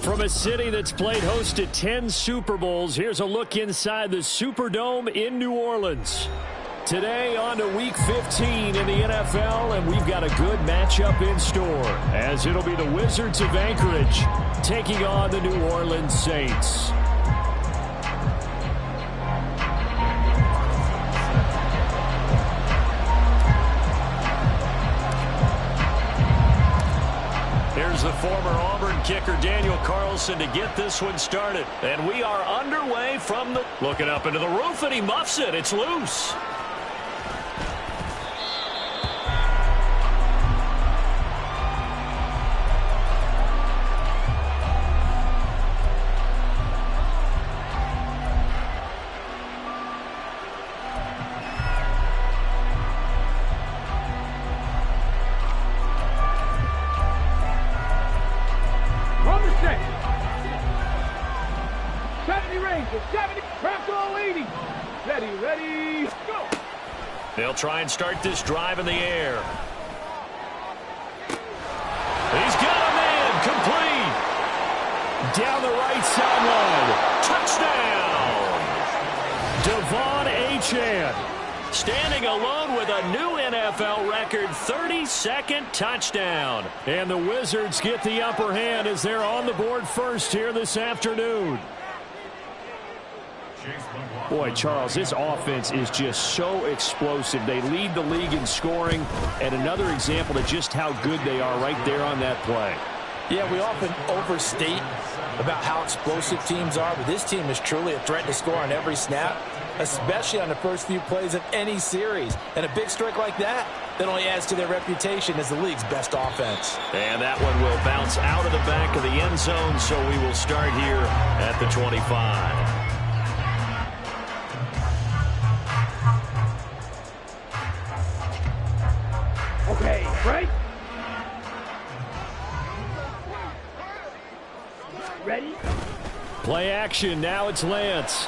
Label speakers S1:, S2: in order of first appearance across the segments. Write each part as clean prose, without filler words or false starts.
S1: From a city that's played host to 10 Super Bowls, here's a look inside the Superdome in New Orleans. Today on to Week 15 in the NFL, and we've got a good matchup in store, as it'll be the Wizards of Anchorage taking on the New Orleans Saints. Here's the former Auburn kicker, Daniel Carlson, to get this one started. And we are underway from the... Looking up into the roof, and he muffs it. It's loose. They'll try and start this drive in the air. He's got a man, complete. Down the right sideline. Touchdown. Devon Achane. Standing alone with a new NFL record, 32nd touchdown. And the Wizards get the upper hand as they're on the board first here this afternoon. Boy, Charles, this offense is just so explosive. They lead the league in scoring, and another example of just how good they are right there on that play.
S2: Yeah, we often overstate about how explosive teams are, but this team is truly a threat to score on every snap, especially on the first few plays of any series. And a big strike like that only adds to their reputation as the league's best offense.
S1: And that one will bounce out of the back of the end zone, so we will start here at the 25.
S3: Okay, right? Ready?
S1: Play action. Now it's Lance.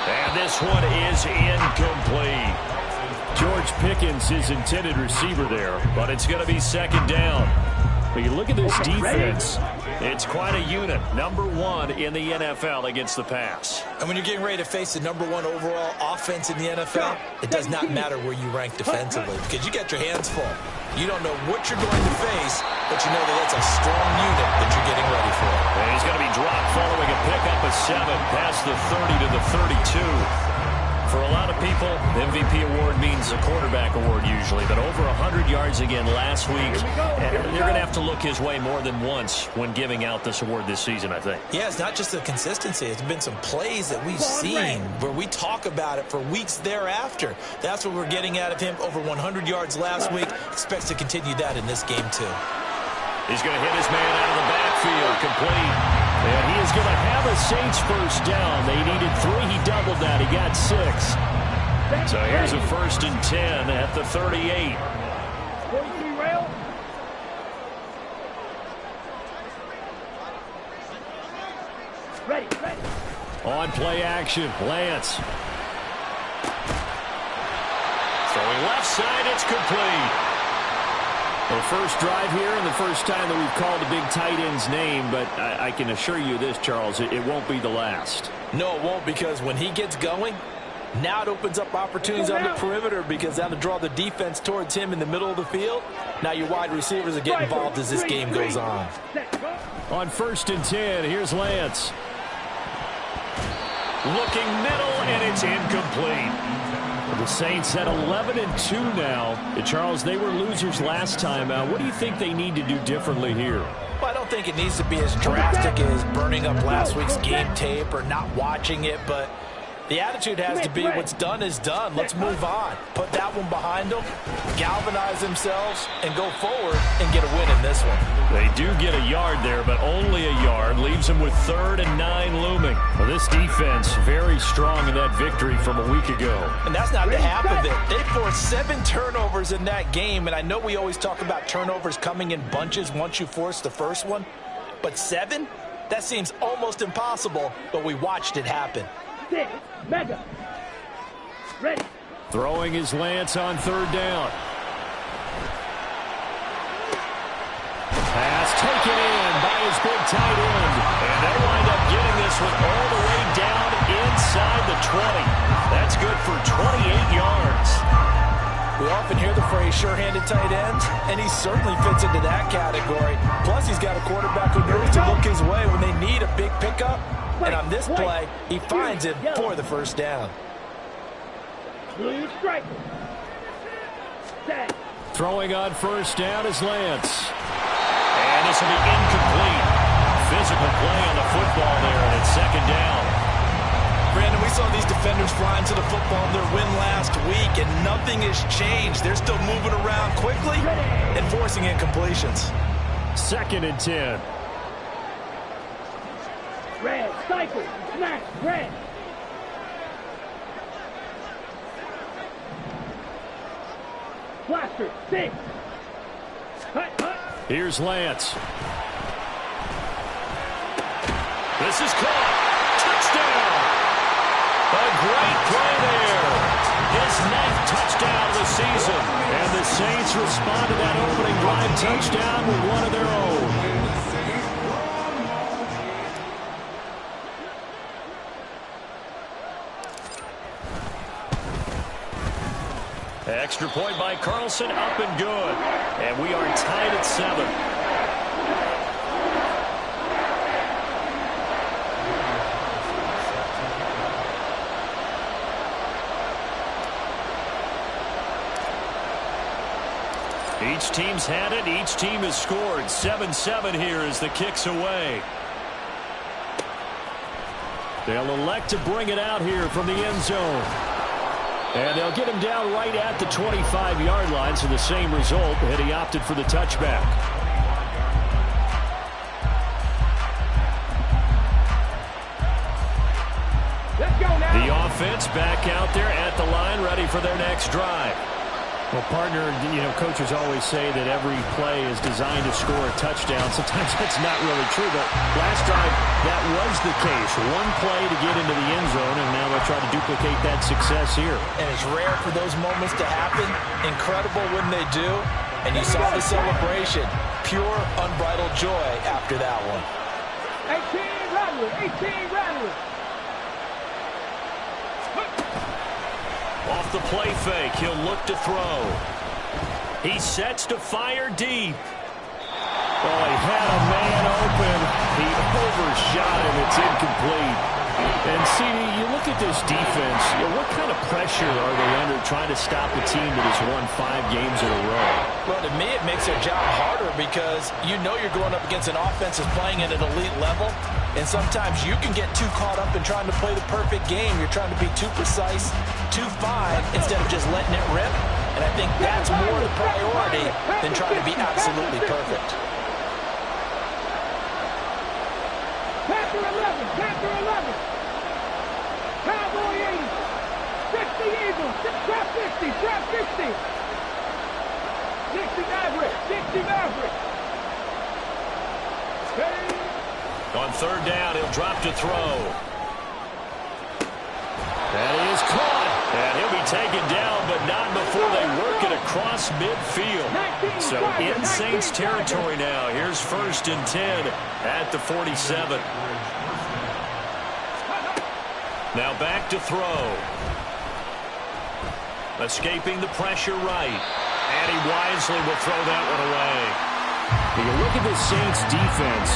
S1: And this one is incomplete. George Pickens, his intended receiver there, but it's going to be second down. But you look at this defense, it's quite a unit. Number 1 in the NFL against the pass.
S2: And when you're getting ready to face the number 1 overall offense in the NFL, it does not matter where you rank defensively because you got your hands full. You don't know what you're going to face, but you know that it's a strong unit that you're getting ready for.
S1: And he's going to be dropped following a pickup of 7 past the 30 to the 32. For a lot of people, the MVP award means a quarterback award usually, but over 100 yards again last week. They're going to have to look his way more than once when giving out this award this season, I think.
S2: Yeah, it's not just the consistency. It's been some plays that we've seen where we talk about it for weeks thereafter. That's what we're getting out of him. Over 100 yards last week. Expects to continue that in this game, too.
S1: He's going to hit his man out of the backfield, complete. And he is going to have a Saints first down. They needed 3. He doubled that. He got 6. So here's a 1st and 10 at the 38.
S3: 43 rail. Ready.
S1: On play action, Lance. Throwing left side, it's complete. The first drive here and the first time that we've called a big tight end's name, but I can assure you this, Charles, it won't be the last.
S2: No, it won't, because when he gets going, now it opens up opportunities on the perimeter because that'll draw the defense towards him in the middle of the field. Now your wide receivers are getting involved as this game goes on.
S1: On 1st and 10, here's Lance. Looking middle, and it's incomplete. The Saints at 11-2 now. And Charles, they were losers last time out. What do you think they need to do differently here?
S2: Well, I don't think it needs to be as drastic as burning up last week's game tape or not watching it, but the attitude has to be what's done is done. Let's move on. Put that one behind them, galvanize themselves, and go forward and get a win in this one.
S1: They do get a yard there, but only a yard. Leaves them with 3rd and 9 looming. Well, this defense very strong in that victory from a week ago.
S2: And that's not the half of it. They forced 7 turnovers in that game, and I know we always talk about turnovers coming in bunches once you force the first one, but 7? That seems almost impossible, but we watched it happen.
S3: Mega. Ready.
S1: Throwing his Lance on 3rd down. Pass taken in by his big tight end. And they wind up getting this one all the way down inside the 20. That's good for 28 yards.
S2: We often hear the phrase sure-handed tight ends, and he certainly fits into that category. Plus, he's got a quarterback who knows to look his way when they need a big pickup. And on this play, he finds it for the first down.
S3: Blue striker. Set.
S1: Throwing on 1st down is Lance. And this will be incomplete. Physical play on the football there, and it's 2nd down.
S2: Brandon, we saw these defenders flying to the football in their win last week, and nothing has changed. They're still moving around quickly and forcing incompletions.
S1: 2nd and 10.
S3: Red. Cycle. Smash. Red. Blaster. 6. Hut.
S1: Here's Lance. This is caught. Touchdown. A great play there. season. And the Saints respond to that opening drive touchdown with one of their own. Extra point by Carlson, up and good. And we are tied at 7. Each team's had it. Each team has scored. 7-7 here as the kick's away. They'll elect to bring it out here from the end zone. And they'll get him down right at the 25-yard line, so the same result, and he opted for the touchback.
S3: Let's go now.
S1: The offense back out there at the line, ready for their next drive. Well, partner, coaches always say that every play is designed to score a touchdown. Sometimes that's not really true, but last drive, that was the case. One play to get into the end zone, and now they'll try to duplicate that success here.
S2: And it's rare for those moments to happen. Incredible when they do. And you saw the celebration. Pure, unbridled joy after that one.
S3: 18 Radler, 18 Radler.
S1: Off the play fake, he'll look to throw. He sets to fire deep. Oh, he had a man open. He overshot him. It's incomplete. And, CD, you look at this defense, what kind of pressure are they under trying to stop a team that has won 5 games in a row?
S2: Well, to me, it makes their job harder because you're going up against an offense that's playing at an elite level. And sometimes you can get too caught up in trying to play the perfect game. You're trying to be too precise, too fine, instead of just letting it rip. And I think that's more the priority than trying to be absolutely perfect.
S3: Panther 11, Panther 11. Cowboy 80. 60 Eagles, trap 50, trap 50. 60 Maverick, 60 Maverick. Hey.
S1: On third down, he'll drop to throw. That is caught. And he'll be taken down, but not before they work it across midfield. So in Saints territory now. Here's 1st and 10 at the 47. Now back to throw. Escaping the pressure right. And he wisely will throw that one away. When you look at the Saints defense,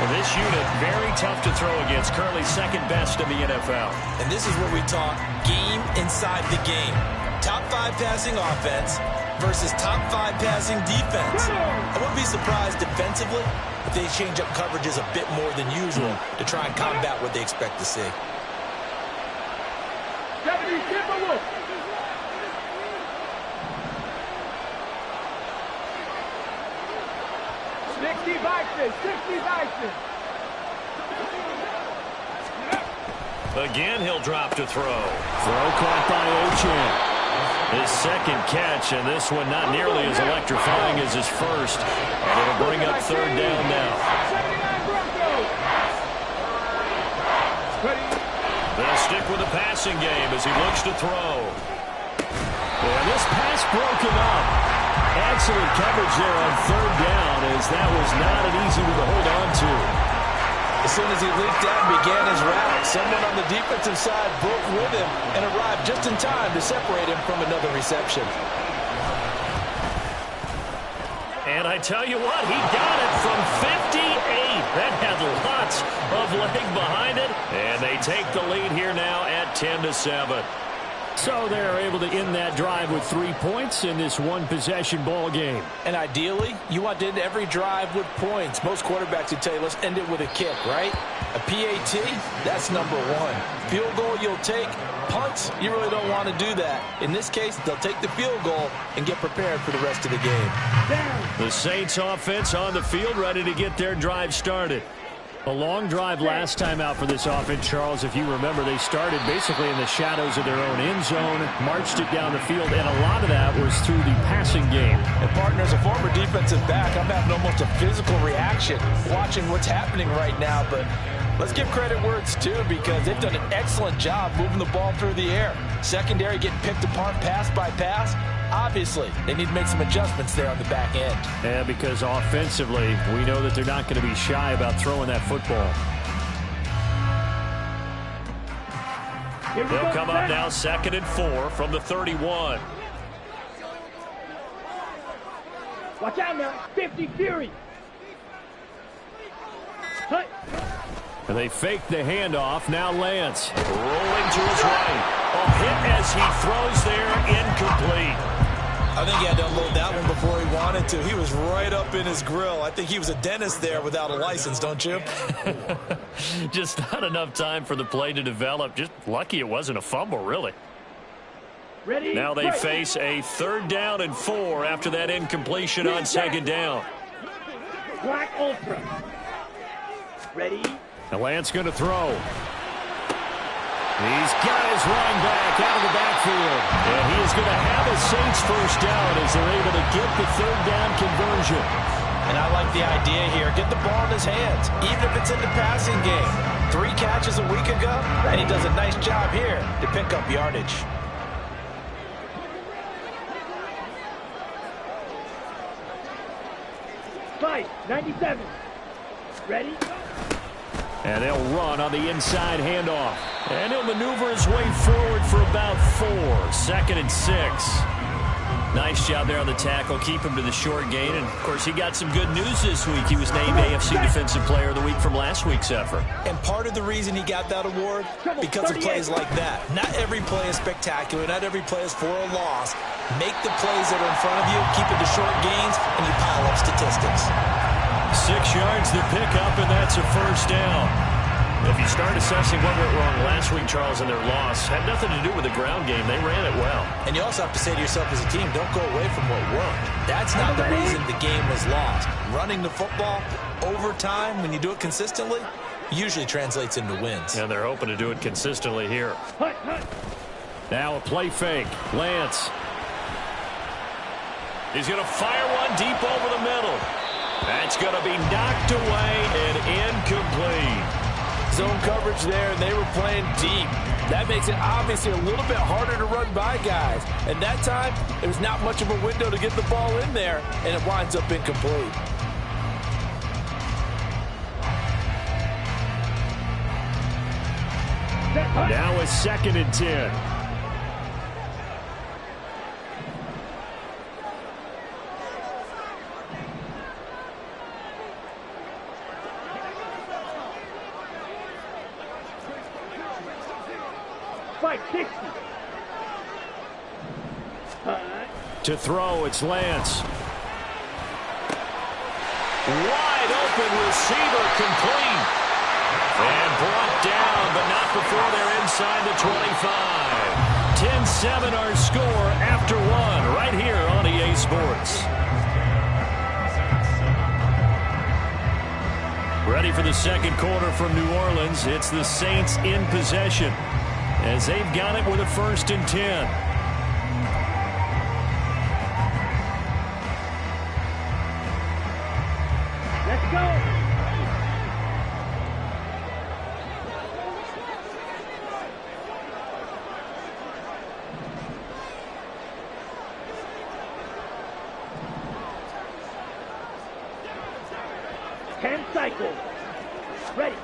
S1: well, this unit, very tough to throw against. Currently second best in the NFL.
S2: And this is what we talk, game inside the game. Top 5 passing offense versus top 5 passing defense. I wouldn't be surprised defensively if they change up coverages a bit more than usual to try and combat what they expect to see.
S3: 70 Timberwolves.
S1: Again, he'll drop to throw. Throw caught by Ochan. His second catch, and this one not nearly as electrifying as his first. And it'll bring up third down now. They'll stick with the passing game as he looks to throw. And this pass broken up. Excellent coverage there on third down, as that was not an easy one to hold on to.
S2: As soon as he leaped out and began his route, someone on the defensive side broke with him and arrived just in time to separate him from another reception.
S1: And I tell you what, he got it from 58. That had lots of leg behind it. And they take the lead here now at 10-7. So they're able to end that drive with 3 points in this one-possession ball game.
S2: And ideally, you want to end every drive with points. Most quarterbacks would tell you, let's end it with a kick, right? A PAT, that's number 1. Field goal you'll take. Punts, you really don't want to do that. In this case, they'll take the field goal and get prepared for the rest of the game.
S1: The Saints offense on the field, ready to get their drive started. A long drive last time out for this offense, Charles. If you remember, they started basically in the shadows of their own end zone, marched it down the field, and a lot of that was through the passing game.
S2: And, partner, as a former defensive back, I'm having almost a physical reaction watching what's happening right now. But let's give credit where it's due, because they've done an excellent job moving the ball through the air. Secondary getting picked apart pass by pass. Obviously, they need to make some adjustments there on the back end.
S1: Yeah, because offensively, we know that they're not going to be shy about throwing that football. They'll come up now 2nd and 4 from the 31.
S3: Watch out now. 50 Fury. Hut.
S1: And they fake the handoff. Now Lance rolling to his right. A hit as he throws there, incomplete.
S2: I think he had to unload that one before he wanted to. He was right up in his grill. I think he was a dentist there without a license, don't you?
S1: Just not enough time for the play to develop. Just lucky it wasn't a fumble, really.
S3: Ready?
S1: Now they face a 3rd down and 4 after that incompletion on 2nd down.
S3: Black Ultra. Ready?
S1: And Lance going to throw. He's got his running back out of the backfield. And he is going to have a Saints first down as they're able to get the 3rd down conversion.
S2: And I like the idea here. Get the ball in his hands, even if it's in the passing game. 3 catches a week ago, and he does a nice job here to pick up yardage.
S3: Fight. 97. Ready?
S1: And they'll run on the inside handoff. And he'll maneuver his way forward for about 4. 2nd and 6. Nice job there on the tackle. Keep him to the short gain. And, of course, he got some good news this week. He was named AFC Defensive Player of the Week from last week's effort.
S2: And part of the reason he got that award, because of plays like that. Not every play is spectacular. Not every play is for a loss. Make the plays that are in front of you, keep it to short gains, and you pile up statistics.
S1: 6 yards the pickup, and that's a first down. If you start assessing what went wrong last week, Charles, in their loss, had nothing to do with the ground game. They ran it well.
S2: And you also have to say to yourself as a team, don't go away from what worked. That's not the reason the game was lost. Running the football over time, when you do it consistently, usually translates into wins.
S1: And they're hoping to do it consistently here. Now a play fake. Lance. He's going to fire one deep over the middle. That's going to be knocked away and incomplete.
S4: Zone coverage there, and they were playing deep. That makes it obviously a little bit harder to run by guys. And that time, there was not much of a window to get the ball in there, and it winds up incomplete.
S1: Now it's 2nd and 10. To throw, it's Lance. Wide open receiver, complete. And brought down, but not before they're inside the 25. 10-7 our score after 1 right here on EA Sports. Ready for the 2nd quarter from New Orleans. It's the Saints in possession as they've got it with a 1st and 10.
S3: Let's go. Cycle. Ready.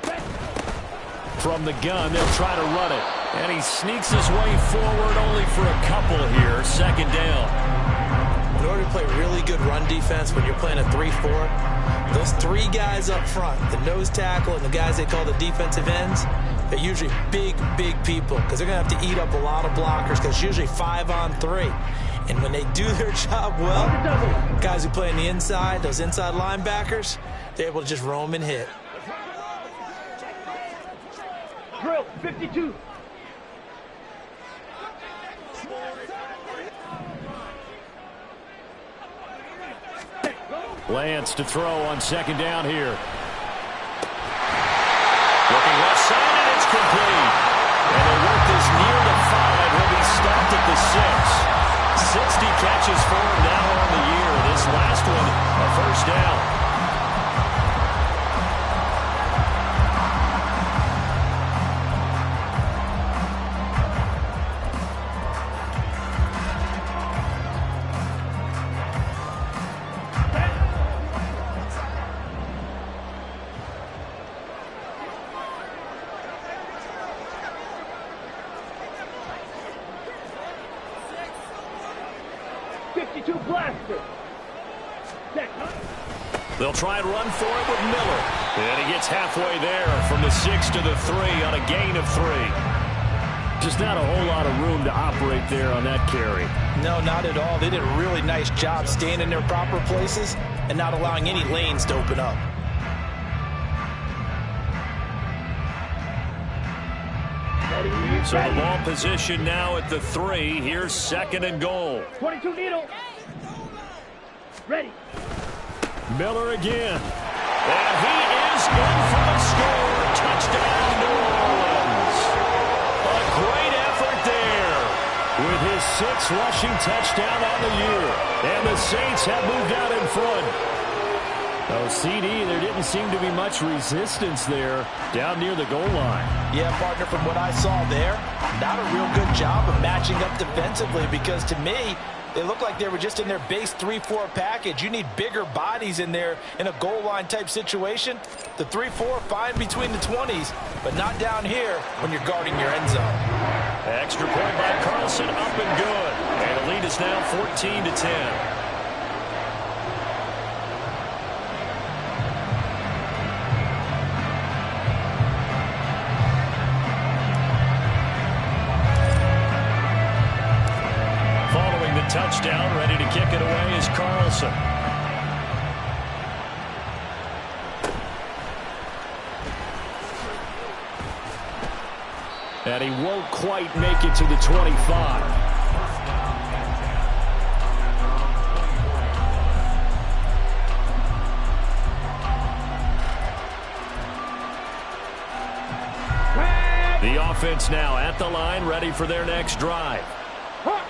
S1: From the gun, they'll try to run it. And he sneaks his way forward only for a couple here. 2nd down.
S2: In order to play really good run defense when you're playing a 3-4, those 3 guys up front, the nose tackle and the guys they call the defensive ends, they're usually big, big people because they're going to have to eat up a lot of blockers because it's usually 5-on-3. And when they do their job well, guys who play on the inside, those inside linebackers, they're able to just roam and hit.
S3: Drill, 52.
S1: Lance to throw on 2nd down here. Looking left side, and it's complete. And the work is near the 5. He'll be stopped at the 6. 60 catches for him now on the year. This last one, a first down.
S3: 52 blaster. Set, huh?
S1: They'll try and run for it with Miller. And he gets halfway there from the 6 to the 3 on a gain of 3. Just not a whole lot of room to operate there on that carry.
S2: No, not at all. They did a really nice job staying in their proper places and not allowing any lanes to open up.
S1: So the ball position now at the 3. Here's 2nd and goal.
S3: 22 needle. Ready.
S1: Miller again. And he is in for the score. Touchdown, New Orleans. A great effort there with his 6th rushing touchdown on the year. And the Saints have moved out in front. Oh, CD, there didn't seem to be much resistance there down near the goal line.
S2: Yeah, partner, from what I saw there, not a real good job of matching up defensively because to me, they look like they were just in their base 3-4 package. You need bigger bodies in there in a goal line type situation. The 3-4 fine between the 20s, but not down here when you're guarding your end zone.
S1: Extra point by Carlson, up and good. And the lead is now 14-10. Touchdown, ready to kick it away is Carlson. And he won't quite make it to the 25. The offense now at the line, ready for their next drive.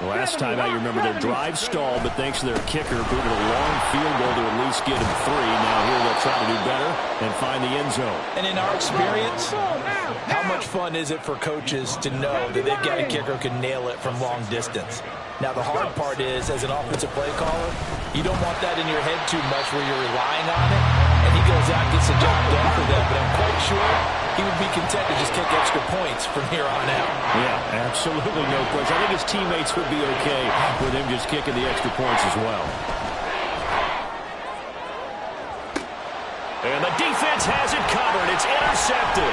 S1: Last time out, you remember their drive stalled, but thanks to their kicker, proving a long field goal to at least get him 3. Now here they'll try to do better and find the end zone.
S2: And in our experience, how much fun is it for coaches to know that they've got a kicker who can nail it from long distance? Now, the hard part is, as an offensive play caller, you don't want that in your head too much where you're relying on it, and he goes out and gets the job done for them. But I'm quite sure he would be content to just kick extra points from here on out.
S1: Yeah, absolutely no question. I think his teammates would be okay with him just kicking the extra points as well. And the defense has it covered. It's intercepted.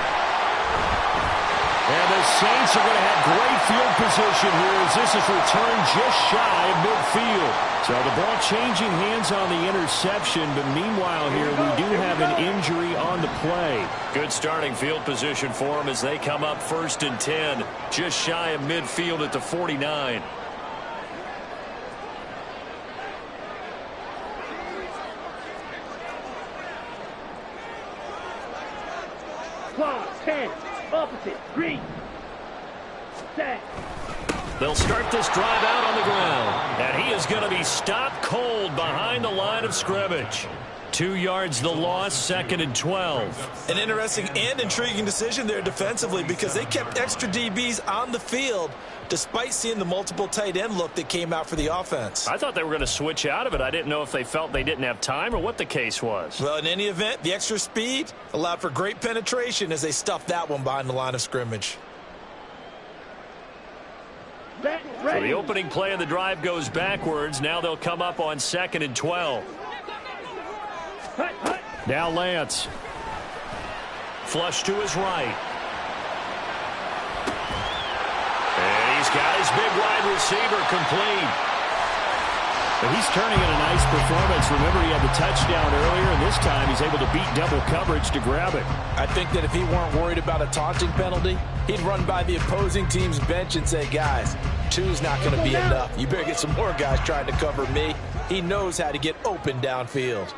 S1: And the Saints are going to have great field position here as this is returned just shy of midfield. So the ball changing hands on the interception, but meanwhile here we do have an injury on the play. Good starting field position for them as they come up 1st and 10, just shy of midfield at the 49.
S3: Clock, 10, opposite, green. Set.
S1: They'll start this drive out on the ground. And he is going to be stopped cold behind the line of scrimmage. 2 yards the loss, 2nd and 12.
S2: An interesting and intriguing decision there defensively because they kept extra DBs on the field despite seeing the multiple tight end look that came out for the offense.
S1: I thought they were going to switch out of it. I didn't know if they felt they didn't have time or what the case was.
S2: Well, in any event, the extra speed allowed for great penetration as they stuffed that one behind the line of scrimmage.
S1: So the opening play of the drive goes backwards. Now they'll come up on 2nd and 12. Now Lance. Flush to his right. And he's got his big wide receiver complete. But he's turning in a nice performance. Remember, he had the touchdown earlier, and this time he's able to beat double coverage to grab it.
S2: I think that if he weren't worried about a taunting penalty, he'd run by the opposing team's bench and say, guys, 2's not going to be enough. You better get some more guys trying to cover me. He knows how to get open downfield.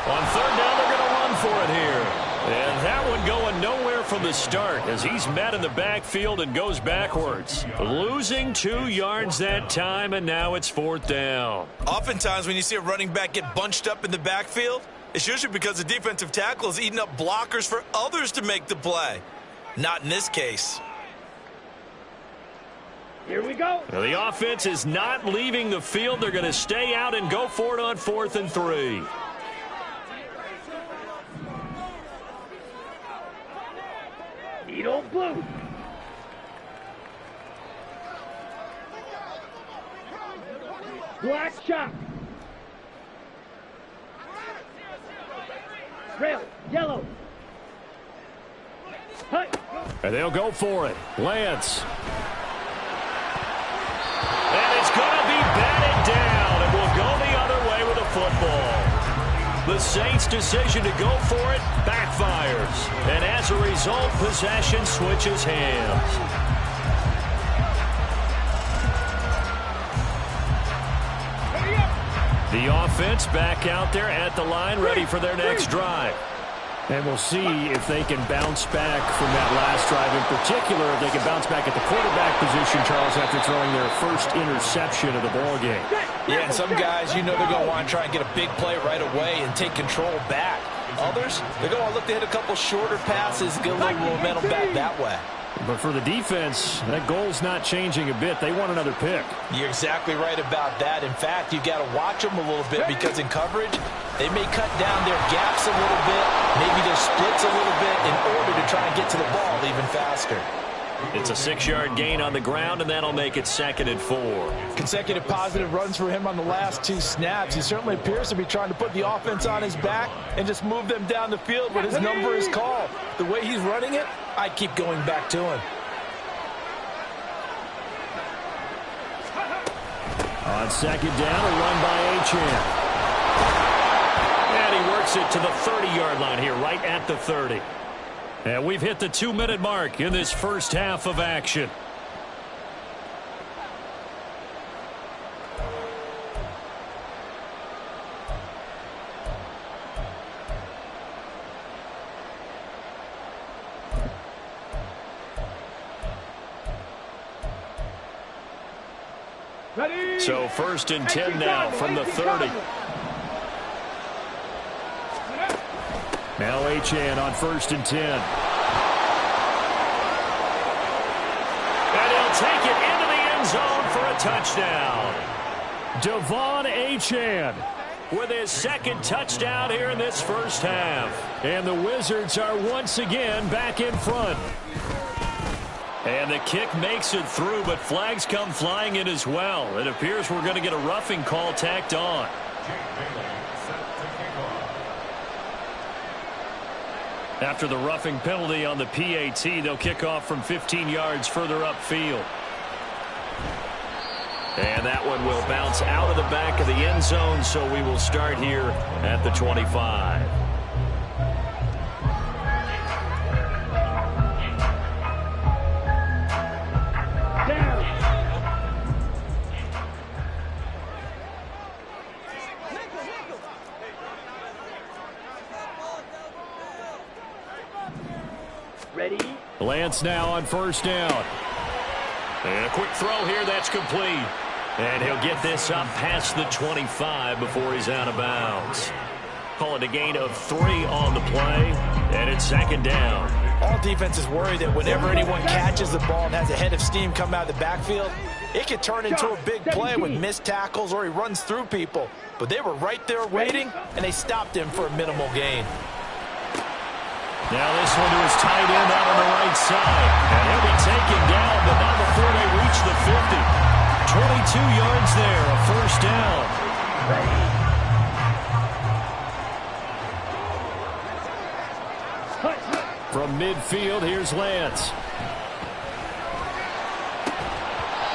S1: On 3rd down, they're going to run for it here. And that one going nowhere from the start as he's met in the backfield and goes backwards. Losing 2 yards that time, and now it's 4th down.
S5: Oftentimes when you see a running back get bunched up in the backfield, it's usually because the defensive tackle is eating up blockers for others to make the play. Not in this case.
S3: Here we go.
S1: Now the offense is not leaving the field. They're going to stay out and go for it on 4th and 3.
S3: Needle blue. Black shot. Rail, yellow. Hut.
S1: And they'll go for it. Lance. And it's going to be batted down, and we'll go the other way with a football. The Saints' decision to go for it backfires. And as a result, possession switches hands. The offense back out there at the line, ready for their next drive. And we'll see if they can bounce back from that last drive. In particular, if they can bounce back at the quarterback position, Charles, after throwing their first interception of the ballgame.
S2: Yeah, and some guys, you know they're going to want to try and get a big play right away and take control back. Others, they're going to look to hit a couple shorter passes, get a little momentum back that way.
S1: But for the defense, that goal's not changing a bit. They want another pick.
S2: You're exactly right about that. In fact, you've got to watch them a little bit because in coverage, they may cut down their gaps a little bit, maybe their splits a little bit in order to try and get to the ball even faster.
S1: It's a 6-yard gain on the ground, and that'll make it 2nd and 4.
S2: Consecutive positive runs for him on the last 2 snaps. He certainly appears to be trying to put the offense on his back and just move them down the field when his number is called. The way he's running it, I keep going back to him.
S1: On 2nd down, a run by Achane. And he works it to the 30-yard line here, right at the 30. And we've hit the 2-minute mark in this first half of action.
S3: Ready.
S1: So 1st and 10 now from the 30. Now Achane on 1st and 10. And he'll take it into the end zone for a touchdown. Devon Achane with his 2nd touchdown here in this first half. And the Wizards are once again back in front. And the kick makes it through, but flags come flying in as well. It appears we're going to get a roughing call tacked on. After the roughing penalty on the PAT, they'll kick off from 15 yards further upfield. And that one will bounce out of the back of the end zone, so we will start here at the 25.
S3: Ready.
S1: Lance now on 1st down. And a quick throw here that's complete. And he'll get this up past the 25 before he's out of bounds. Call it a gain of 3 on the play. And it's 2nd down.
S2: All defenses worry that whenever anyone catches the ball and has a head of steam come out of the backfield, it can turn into a big play with missed tackles or he runs through people. But they were right there waiting, and they stopped him for a minimal gain.
S1: Now this one to his tight end out on the right side. And he'll be taken down, but not before they reach the 50. 22 yards there, a 1st down. From midfield, here's Lance.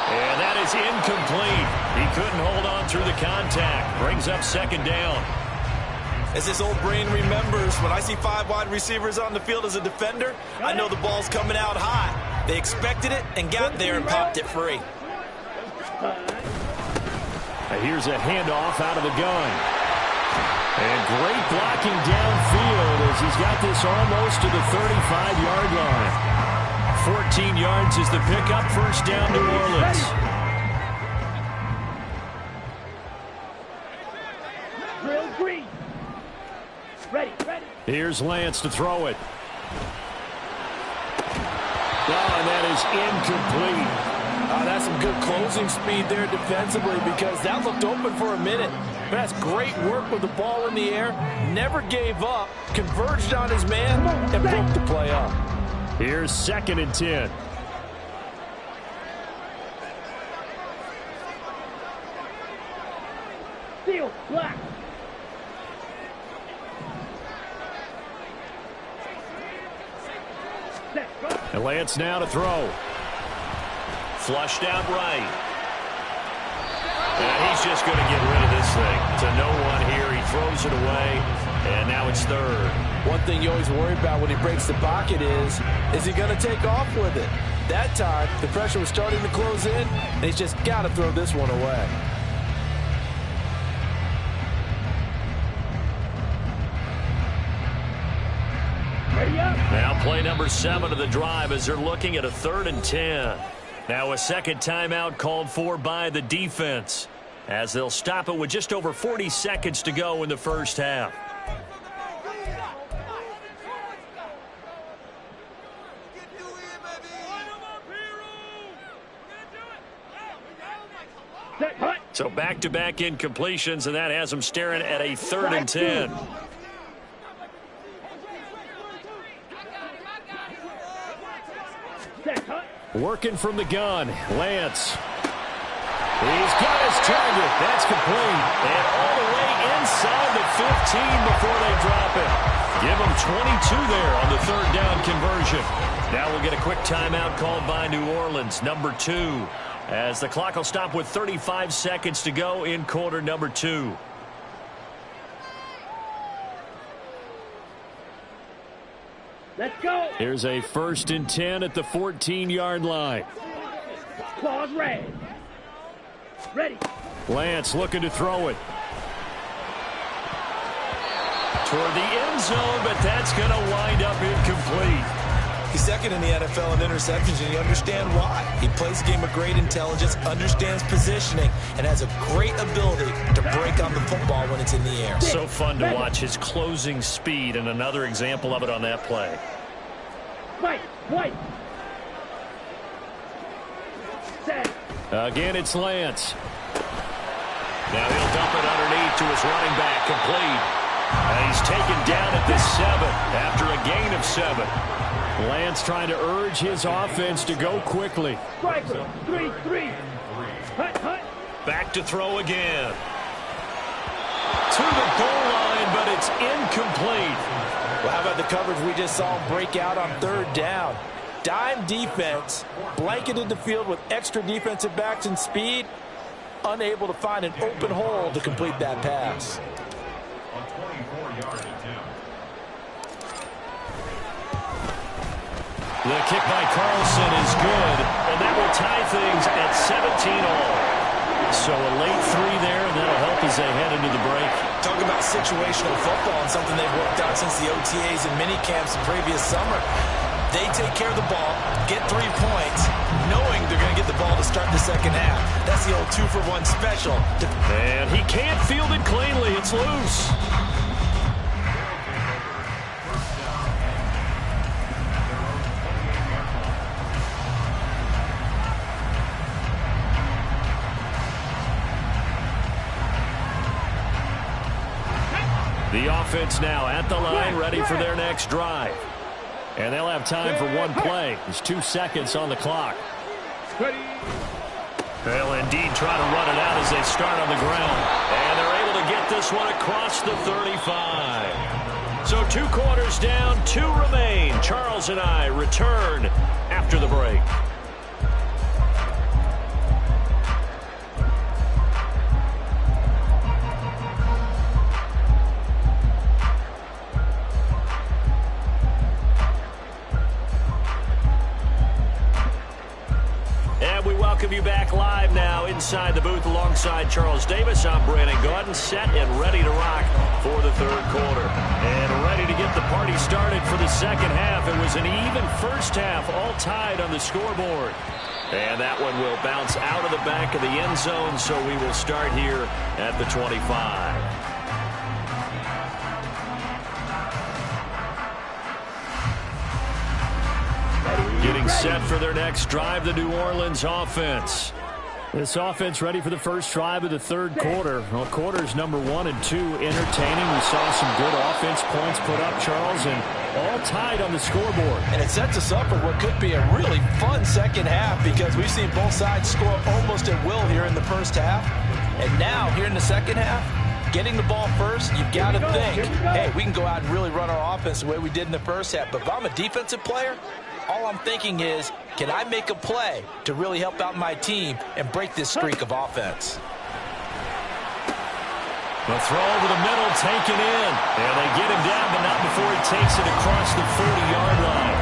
S1: And that is incomplete. He couldn't hold on through the contact. Brings up 2nd down.
S5: As this old brain remembers, when I see 5 wide receivers on the field as a defender, I know the ball's coming out high. They expected it and got there and popped it free.
S1: Here's a handoff out of the gun. And great blocking downfield as he's got this almost to the 35-yard line. 14 yards is the pickup. 1st down, New Orleans.
S3: Drill green. Ready, ready.
S1: Here's Lance to throw it. Oh, and that is incomplete.
S4: That's some good closing speed there defensively because that looked open for a minute. But that's great work with the ball in the air. Never gave up, converged on his man, and broke the play up.
S1: Here's 2nd and 10.
S3: Steel, black. Set, go.
S1: And Lance now to throw. Flushed out right. And he's just going to get rid of this thing. To no one here. He throws it away. And now it's third.
S4: One thing you always worry about when he breaks the pocket is he going to take off with it? That time, the pressure was starting to close in, and he's just got to throw this one away.
S3: Ready up.
S1: Now play number 7 of the drive as they're looking at a 3rd and 10. Now a second timeout called for by the defense as they'll stop it with just over 40 seconds to go in the first half.
S3: Set, hut.
S1: So back-to-back incompletions, and that has them staring at a 3rd and 10.
S3: Set, hut.
S1: Working from the gun, Lance. He's got his target. That's complete. And all the way inside the 15 before they drop it. Give him 22 there on the 3rd down conversion. Now we'll get a quick timeout called by New Orleans, number 2. As the clock will stop with 35 seconds to go in quarter number 2.
S3: Let's go.
S1: Here's a 1st and 10 at the 14-yard line.
S3: Claws red. Ready.
S1: Lance looking to throw it. Toward the end zone, but that's going to wind up incomplete.
S5: He's second in the NFL in interceptions, and you understand why. He plays a game of great intelligence, understands positioning, and has a great ability to break on the football when it's in the air.
S1: So fun to watch his closing speed, and another example of it on that play.
S3: Fight. White. Set.
S1: Again, it's Lance. Now he'll dump it underneath to his running back, complete. And he's taken down at the 7 after a gain of 7. Lance trying to urge his offense to go quickly.
S3: Striker. 3-3. Hut, hut.
S1: Back to throw again. To the goal line, but it's incomplete.
S4: Well, how about the coverage we just saw him break out on 3rd down? Dime defense, blanketed the field with extra defensive backs and speed, unable to find an open hole to complete that pass.
S1: The kick by Carlson is good, and that will tie things at 17-all. So a late 3 there, and that'll help as they head into the break.
S5: Talk about situational football and something they've worked out since the OTAs and mini camps the previous summer. They take care of the ball, get 3 points, knowing they're going to get the ball to start the second half. That's the old 2-for-1 special.
S1: And he can't field it cleanly. It's loose. The offense now at the line, ready for their next drive. And they'll have time for one play. There's 2 seconds on the clock. They'll indeed try to run it out as they start on the ground. And they're able to get this one across the 35. So 2 quarters down, 2 remain. Charles and I return after the break. Welcome you back live now inside the booth alongside Charles Davis. I'm Brandon Gaudin, set and ready to rock for the 3rd quarter. And ready to get the party started for the second half. It was an even first half, all tied on the scoreboard. And that one will bounce out of the back of the end zone, so we will start here at the 25. Getting set for their next drive, the New Orleans offense. This offense ready for the first drive of the 3rd quarter. Well, quarters number 1 and 2 entertaining. We saw some good offense points put up, Charles, and all tied on the scoreboard.
S2: And it sets us up for what could be a really fun second half because we've seen both sides score almost at will here in the first half. And now, here in the second half, getting the ball first, you've got to think, hey, we can go out and really run our offense the way we did in the first half. But if I'm a defensive player, all I'm thinking is, can I make a play to really help out my team and break this streak of offense?
S1: The throw over the middle, taken in. And they get him down, but not before he takes it across the 40-yard line.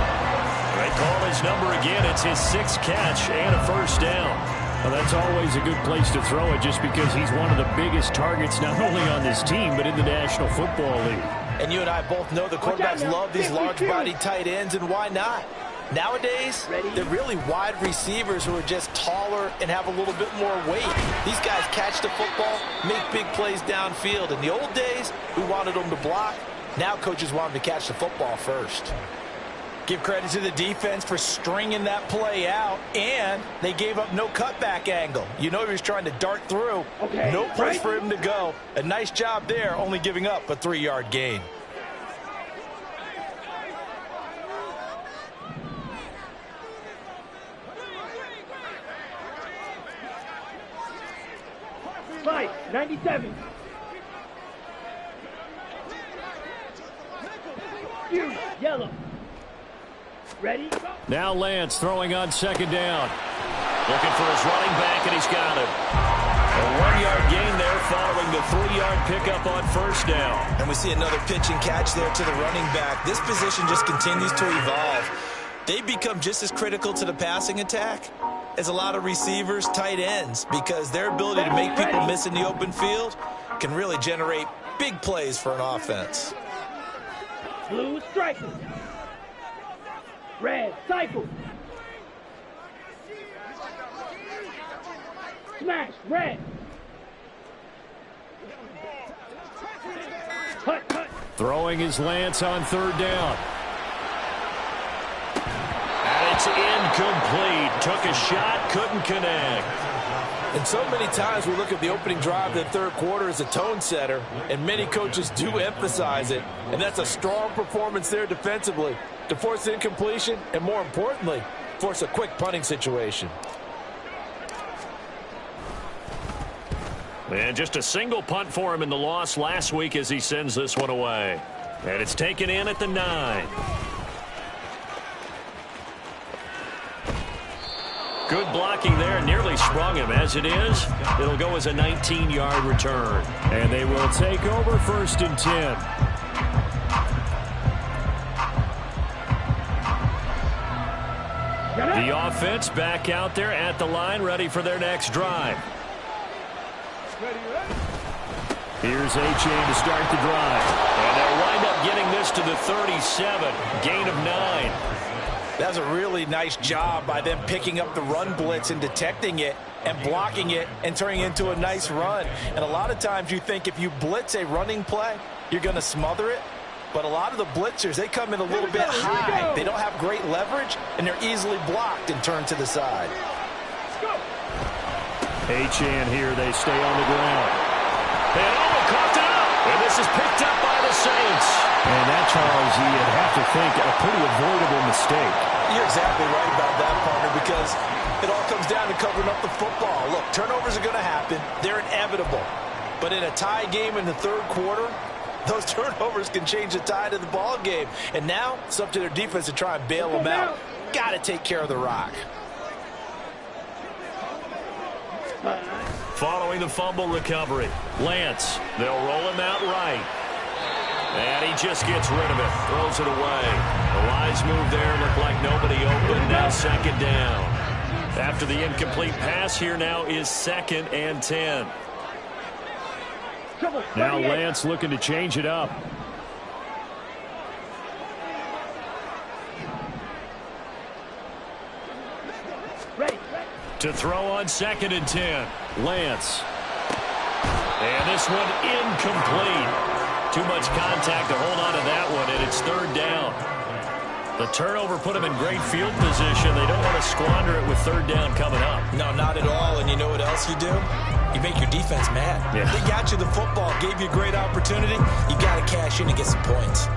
S1: They call his number again. It's his 6th catch and a first down. Well, that's always a good place to throw it just because he's one of the biggest targets not only on this team but in the National Football League.
S2: And you and I both know the quarterbacks love these large-body tight ends, and why not? Nowadays, they're really wide receivers who are just taller and have a little bit more weight. These guys catch the football, make big plays downfield. In the old days, we wanted them to block. Now coaches want them to catch the football first. Give credit to the defense for stringing that play out, and they gave up no cutback angle. You know he was trying to dart through. No place for him to go. A nice job there, only giving up a 3-yard gain.
S3: Fight, 97. Yellow. Ready? Go.
S1: Now Lance throwing on second down. Looking for his running back, and he's got him. A 1-yard gain there following the 3-yard pickup on first down.
S5: And we see another pitch and catch there to the running back. This position just continues to evolve. They become just as critical to the passing attack as a lot of receivers, tight ends, because their ability to make people miss in the open field can really generate big plays for an offense.
S3: Blue striker. Red cycle. Smash, red. Cut.
S1: Throwing his Lance on third down. And it's incomplete. Took a shot, couldn't connect.
S4: And so many times we look at the opening drive of the third quarter as a tone setter, and many coaches do emphasize it. And that's a strong performance there defensively to force incompletion and, more importantly, force a quick punting situation.
S1: And just a single punt for him in the loss last week as he sends this one away. And it's taken in at the 9. Good blocking there, nearly sprung him. As it is, it'll go as a 19-yard return. And they will take over 1st and 10. The offense back out there at the line, ready for their next drive. Here's Achane to start the drive. And they'll wind up getting this to the 37. Gain of 9.
S2: That's a really nice job by them picking up the run blitz and detecting it and blocking it and turning it into a nice run. And a lot of times you think if you blitz a running play, you're going to smother it. But a lot of the blitzers, they come in a little bit high. They don't have great leverage, and they're easily blocked and turned to the side.
S1: Achane here, they stay on the ground. And coughed it up. And this is picked up by the Saints. And that, Charles, you'd have to think a pretty avoidable mistake.
S2: You're exactly right about that, partner, because it all comes down to covering up the football. Look, turnovers are going to happen. They're inevitable. But in a tie game in the third quarter, those turnovers can change the tide of the ball game. And now it's up to their defense to try and bail them out. Got to take care of the rock.
S1: Following the fumble recovery, Lance, they'll roll him out right. And he just gets rid of it, throws it away. The wise move there, looked like nobody open, now second down. After the incomplete pass, here now is 2nd and 10. Now Lance looking to change it up. To throw on 2nd and 10. Lance. And this one incomplete. Too much contact to hold on to that one, and it's 3rd down. The turnover put them in great field position. They don't want to squander it with 3rd down coming up.
S5: No, not at all. And you know what else you do? You make your defense mad.
S1: Yeah.
S5: They got you the football, gave you a great opportunity. You got to cash in and get some points.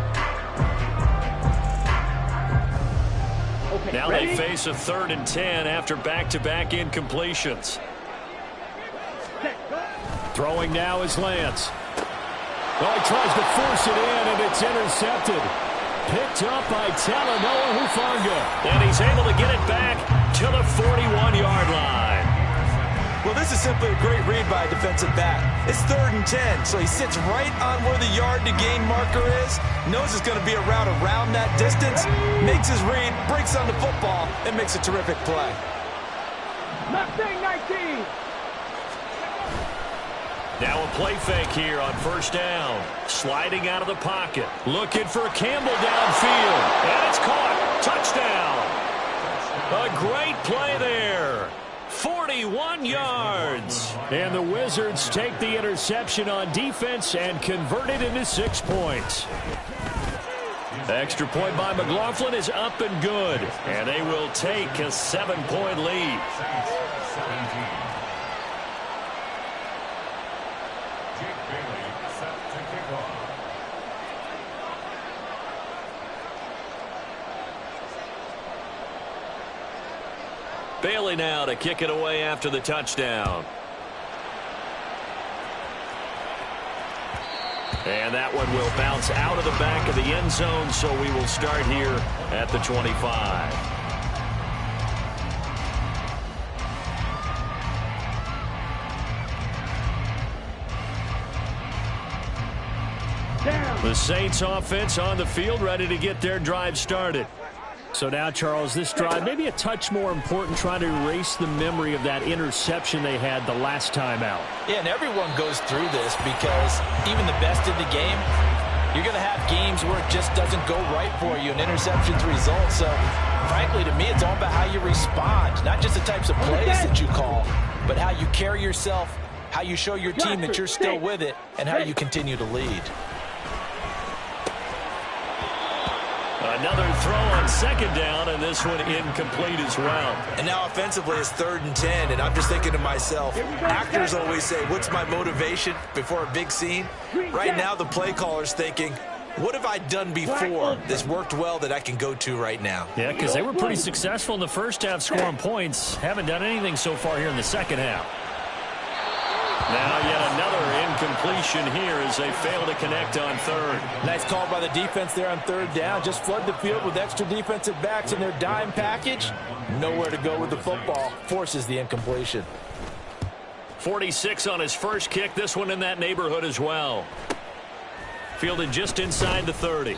S1: Now they face a 3rd and 10 after back-to-back incompletions.
S3: Set, go.
S1: Throwing now is Lance. Oh, he tries to force it in, and it's intercepted. Picked up by Talanoa Hufanga. And he's able to get it back to the 41-yard line.
S5: Well, this is simply a great read by a defensive back. It's 3rd and 10, so he sits right on where the yard-to-gain marker is, knows it's going to be a route around that distance, makes his read, breaks on the football, and makes a terrific play.
S3: Mustang 19.
S1: Now a play fake here on first down. Sliding out of the pocket. Looking for Campbell downfield. And it's caught. Touchdown. A great play there. 41 yards. And the Wizards take the interception on defense and convert it into 6 points. The extra point by McLaughlin is up and good. And they will take a 7-point lead. Bailey now to kick it away after the touchdown. And that one will bounce out of the back of the end zone, so we will start here at the 25. The Saints offense on the field, ready to get their drive started. So now, Charles, this drive maybe a touch more important, trying to erase the memory of that interception they had the last time out.
S2: Yeah, and everyone goes through this because even the best in the game, you're going to have games where it just doesn't go right for you, and interceptions result. So, frankly, to me, it's all about how you respond, not just the types of plays that you call, but how you carry yourself, how you show your team that you're still with it, and how you continue to lead.
S1: Another throw on second down, and this one incomplete as well.
S5: And now offensively it's 3rd and 10, and I'm just thinking to myself, actors always say, what's my motivation before a big scene? Right now the play caller's thinking, what have I done before that's worked well that I can go to right now?
S1: Yeah, because they were pretty successful in the first half scoring points. Haven't done anything so far here in the second half. Now yet another incompletion here as they fail to connect on 3rd.
S2: Nice call by the defense there on 3rd down. Just flood the field with extra defensive backs in their dime package. Nowhere to go with the football. Forces the incompletion.
S1: 46 on his first kick. This one in that neighborhood as well. Fielded just inside the 30.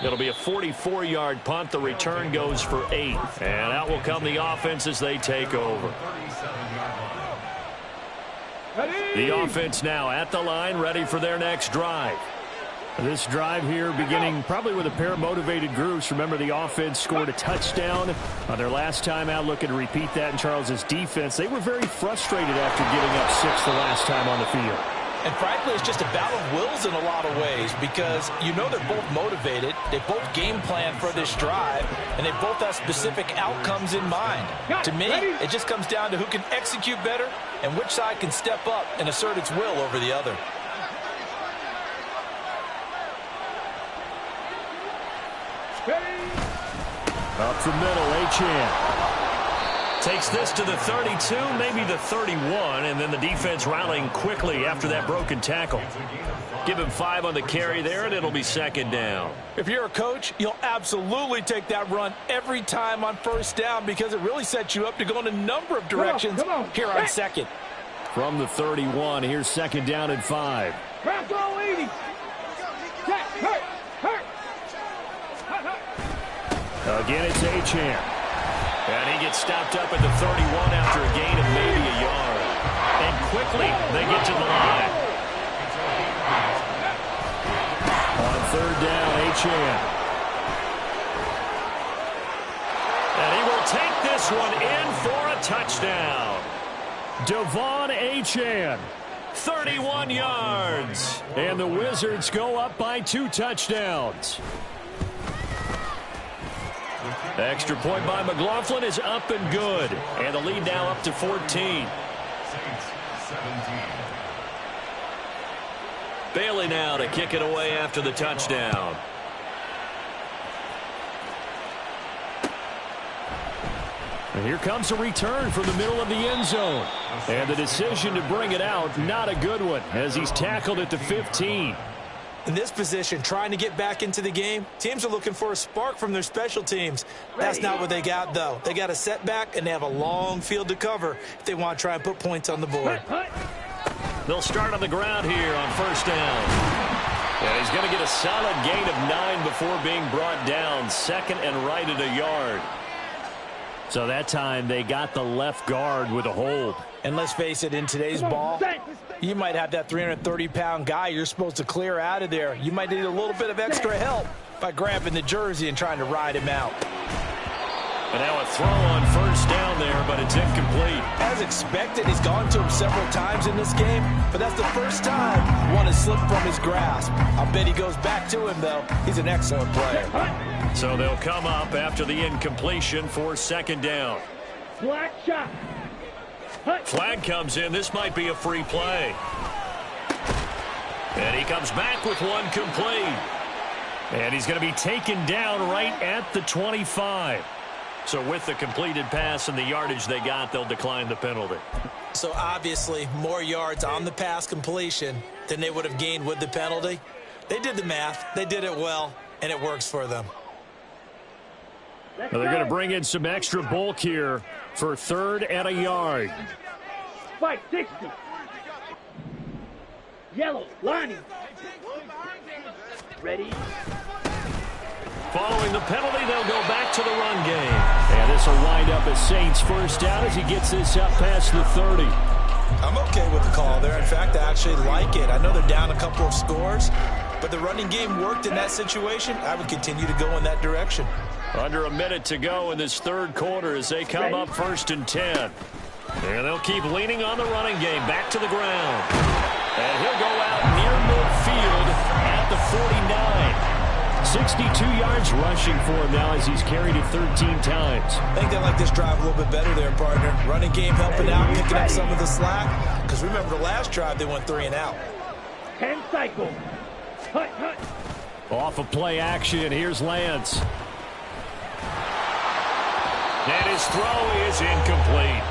S1: It'll be a 44-yard punt. The return goes for 8. And out will come the offense as they take over. The offense now at the line, ready for their next drive. This drive here beginning probably with a pair of motivated groups. Remember, the offense scored a touchdown on their last time out. Looking to repeat that in Charles's defense. They were very frustrated after giving up 6 the last time on the field.
S2: And frankly, it's just a battle of wills in a lot of ways because you know they're both motivated. They both game plan for this drive, and they both have specific outcomes in mind. To me, it just comes down to who can execute better and which side can step up and assert its will over the other.
S1: Up the middle, Achane. Takes this to the 32, maybe the 31, and then the defense rallying quickly after that broken tackle. Give him 5 on the carry there, and it'll be second down.
S2: If you're a coach, you'll absolutely take that run every time on first down because it really sets you up to go in a number of directions here on second.
S1: From the 31, here's second down and 5.
S3: Bronco 80. Hurt.
S1: Again, it's Achane. And he gets stopped up at the 31 after a gain of maybe a yard. And quickly, they get to the line. On 3rd down, Achane. And he will take this one in for a touchdown. Devon Achane, 31 yards. And the Wizards go up by 2 touchdowns. Extra point by McLaughlin is up and good. And the lead now up to 14. Bailey now to kick it away after the touchdown. And here comes a return from the middle of the end zone. And the decision to bring it out, not a good one, as he's tackled at the 15.
S2: In this position, trying to get back into the game, teams are looking for a spark from their special teams. That's not what they got, though. They got a setback, and they have a long field to cover if they want to try and put points on the board.
S1: They'll start on the ground here on first down. And he's going to get a solid gain of 9 before being brought down, second and right at a yard. So that time they got the left guard with a hold.
S2: And let's face it, in today's ball, you might have that 330-pound guy you're supposed to clear out of there. You might need a little bit of extra help by grabbing the jersey and trying to ride him out.
S1: And now a throw on first down there, but it's incomplete.
S2: As expected, he's gone to him several times in this game, but that's the first time one has slipped from his grasp. I'll bet he goes back to him, though. He's an excellent player.
S1: So they'll come up after the incompletion for second down.
S3: Flat shot.
S1: Flag comes in. This might be a free play. And he comes back with one complete. And he's going to be taken down right at the 25. So with the completed pass and the yardage they got, they'll decline the penalty.
S2: So obviously, more yards on the pass completion than they would have gained with the penalty. They did the math. They did it well, and it works for them.
S1: Well, they're going to bring in some extra bulk here for third and a yard.
S3: Fight 60. Yellow, lining. Ready.
S1: Following the penalty, they'll go back to the run game. And this will wind up as Saints first down as he gets this up past the 30.
S2: I'm okay with the call there. In fact, I actually like it. I know they're down a couple of scores, but the running game worked in that situation. I would continue to go in that direction.
S1: Under a minute to go in this third quarter as they come up first and 10. And they'll keep leaning on the running game. Back to the ground. And he'll go out near midfield at the 49. 62 yards rushing for him now as he's carried it 13 times.
S2: I think they like this drive a little bit better there, partner. Running game helping out, picking up some of the slack. Because remember, the last drive, they went 3 and out.
S3: 10 cycles. Hut, hut.
S1: Off of play action, here's Lance. And his throw is incomplete.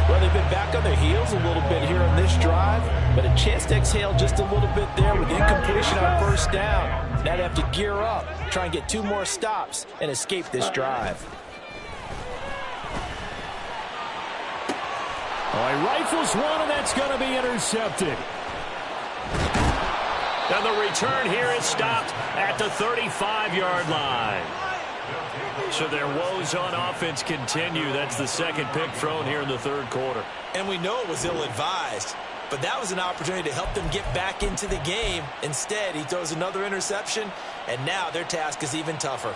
S2: Well, they've been back on their heels a little bit here on this drive, but a chance to exhale just a little bit there with incompletion on first down. Now they have to gear up, try and get 2 more stops and escape this drive.
S1: Oh, he rifles one, and that's going to be intercepted. And the return here is stopped at the 35-yard line. So their woes on offense continue. That's the second pick thrown here in the third quarter.
S2: And we know it was ill-advised, but that was an opportunity to help them get back into the game. Instead, he throws another interception, and now their task is even tougher.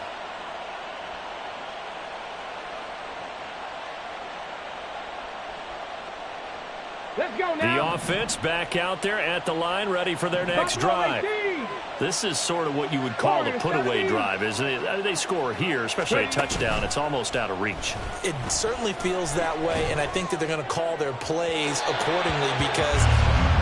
S3: Let's go now.
S1: The offense back out there at the line, ready for their next drive. This is sort of what you would call a put-away drive. Is they score here, especially a touchdown, it's almost out of reach.
S2: It certainly feels that way, and I think that they're going to call their plays accordingly because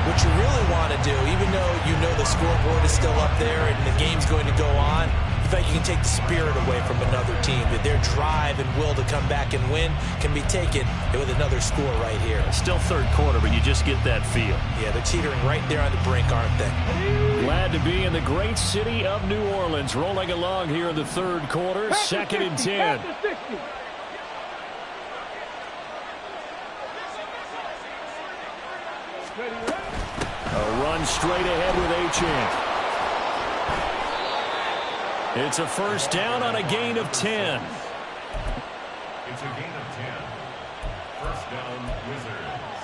S2: what you really want to do, even though you know the scoreboard is still up there and the game's going to go on, in fact, you can take the spirit away from another team. That their drive and will to come back and win can be taken with another score right here.
S1: Still third quarter, but you just get that feel.
S2: Yeah, they're teetering right there on the brink, aren't they?
S1: Glad to be in the great city of New Orleans. Rolling along here in the third quarter, second and 10. A run straight ahead with Achane. It's a first down on a gain of 10.
S6: It's a gain of 10. First down, Wizards.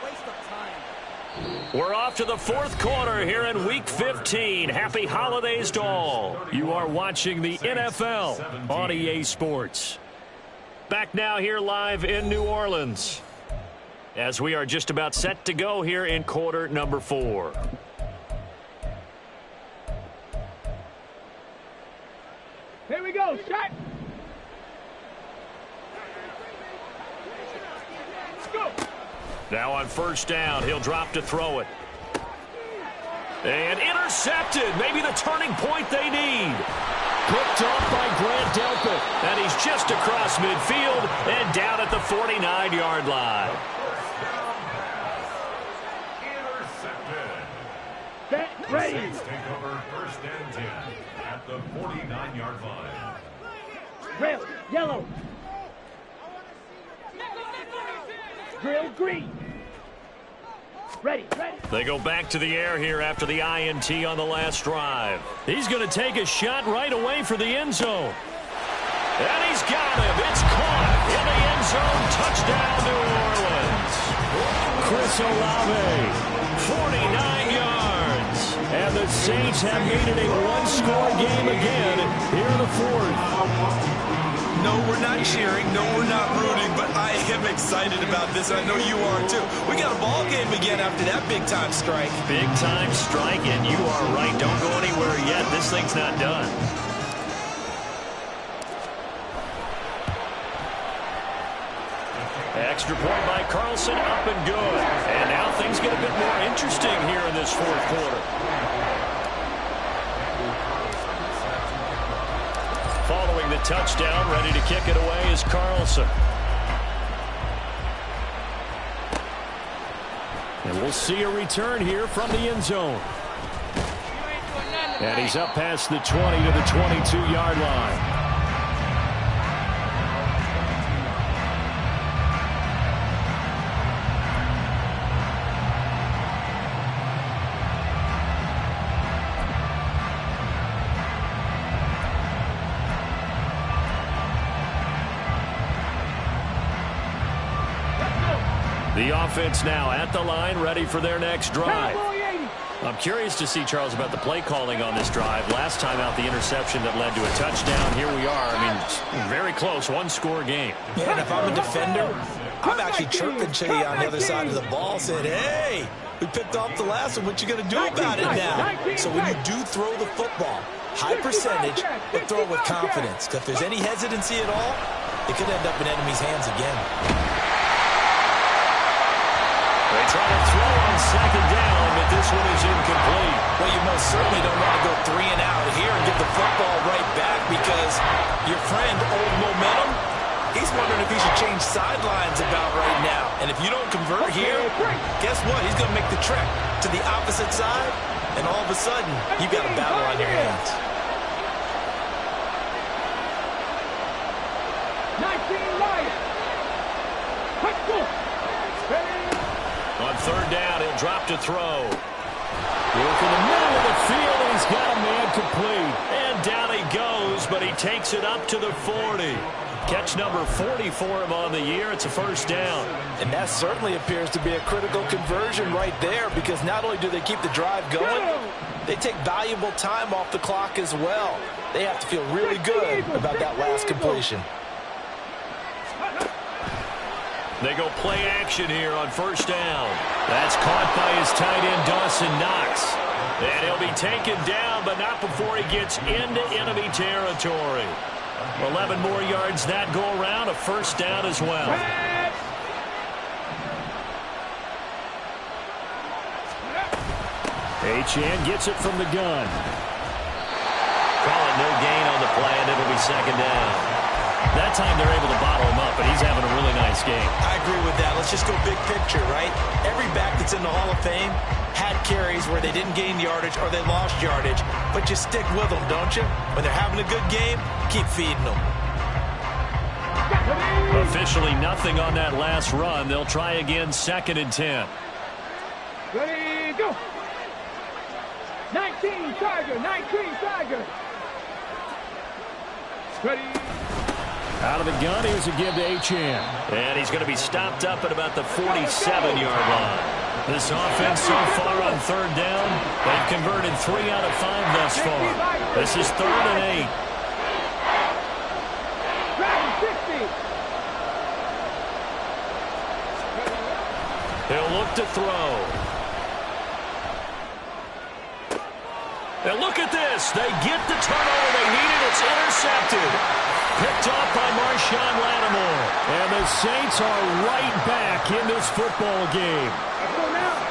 S3: Waste of time.
S1: We're off to the fourth quarter here in Week 15. Happy holidays to all. You are watching the NFL on EA Sports. Back now here live in New Orleans as we are just about set to go here in quarter number 4.
S3: Here we go, shot. Go.
S1: Now on first down, he'll drop to throw it. And intercepted. Maybe the turning point they need. picked off by Grant Delpit. And he's just across midfield and down at the 49-yard line.
S6: Intercepted.
S3: Ready.
S6: Saints take over 1st and 10 at the 49-yard line.
S3: Red, yellow. Drill, green. Ready.
S1: They go back to the air here after the INT on the last drive. He's going to take a shot right away for the end zone. And he's got him. It's caught in the end zone. Touchdown, New Orleans. Chris Olave, 49 yards. And the Saints have made it a one-score game again here in the fourth.
S5: No, we're not cheering. No, we're not rooting. But I am excited about this. I know you are, too. We got a ball game again after that big-time strike.
S1: Big-time strike, and you are right. Don't go anywhere yet. This thing's not done. Extra point by Carlson, up and good. And now things get a bit more interesting here in this fourth quarter. Following the touchdown, ready to kick it away is Carlson. And we'll see a return here from the end zone. And he's up past the 20 to the 22-yard line. The offense now at the line, ready for their next drive. I'm curious to see, Charles, about the play calling on this drive. Last time out, the interception that led to a touchdown. Here we are. I mean, very close, one-score game.
S5: Yeah, and if I'm a defender, I'm actually chirping Chitty on the other side of the ball, saying, hey, we picked off the last one. What you going to do about it now? So when you do throw the football, high percentage, but throw it with confidence. Because if there's any hesitancy at all, it could end up in enemy's hands again.
S1: They try to throw on second down, but this one is incomplete.
S5: Well, you most certainly don't want to go 3 and out here and get the football right back because your friend, Old Momentum, he's wondering if he should change sidelines about right now. And if you don't convert here, guess what? He's going to make the trek to the opposite side, and all of a sudden, you've got a battle on your hands.
S3: 19 Lions.
S1: On third down, he'll drop to throw. Look in the middle of the field, and he's got a man complete. And down he goes, but he takes it up to the 40. Catch number 40 for him on the year. It's a first down.
S2: And that certainly appears to be a critical conversion right there, because not only do they keep the drive going, they take valuable time off the clock as well. They have to feel really good about that last completion.
S1: They go play action here on first down. That's caught by his tight end, Dawson Knox. And he'll be taken down, but not before he gets into enemy territory. 11 more yards that go around, a first down as well. Achane gets it from the gun. Call it no gain on the play, and it'll be second down. That time they're able to bottle him up, but he's having a really nice game.
S5: I agree with that. Let's just go big picture, right? Every back that's in the Hall of Fame had carries where they didn't gain yardage or they lost yardage, but you stick with them, don't you? When they're having a good game, keep feeding them.
S1: Officially nothing on that last run. They'll try again, 2nd and 10.
S3: Ready, go. 19 Tiger, 19 Tiger. Ready.
S1: Out of the gun, here's a give to Achane. And he's going to be stopped up at about the 47-yard line. This offense so far on third down, they've converted 3 out of 5 thus far. This is 3rd and 8. He'll look to throw. And look at this. They get the turnover they needed. It's intercepted. Picked off by Marshawn Lattimore. And the Saints are right back in this football game.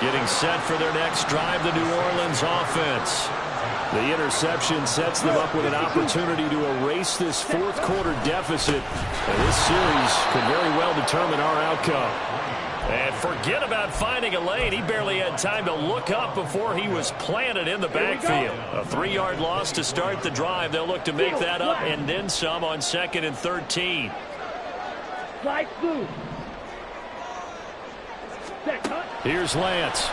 S1: Getting set for their next drive, the New Orleans offense. The interception sets them up with an opportunity to erase this fourth quarter deficit. And this series could very well determine our outcome. And forget about finding a lane. He barely had time to look up before he was planted in the backfield. A 3-yard loss to start the drive. They'll look to make that up and then some on 2nd and 13.
S3: Slide through.
S1: Here's Lance.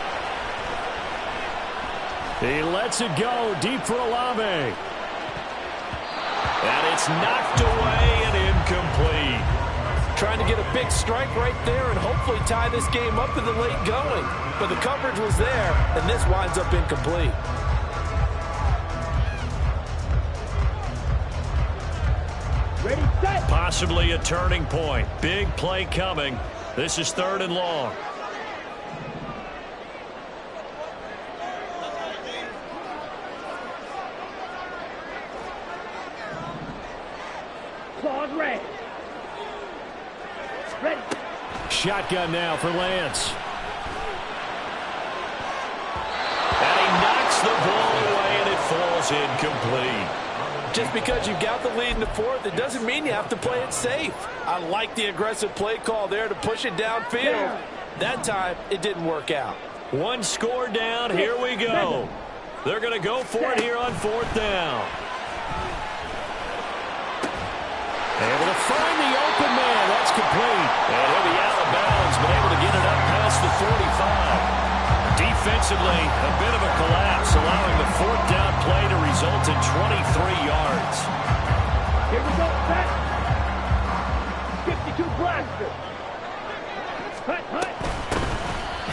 S1: He lets it go deep for Olave. And it's knocked away and incomplete.
S4: Trying to get a big strike right there and hopefully tie this game up in the late going. But the coverage was there, and this winds up incomplete.
S3: Ready, set.
S1: Possibly a turning point. Big play coming. This is 3rd and long.
S3: Claws red. Ready.
S1: Shotgun now for Lance. And he knocks the ball away, and it falls incomplete.
S4: Just because you've got the lead in the 4th, it doesn't mean you have to play it safe. I like the aggressive play call there to push it downfield. That time, it didn't work out.
S1: One score down. Here we go. They're going to go for it here on 4th down. Able to find the open man. That's complete. And he'll be out of bounds, but able to get it up past the 45. Defensively, a bit of a collapse, allowing the 4th down play to result in 23 yards.
S3: Here we go, set. 52 blaster. Hut, hut.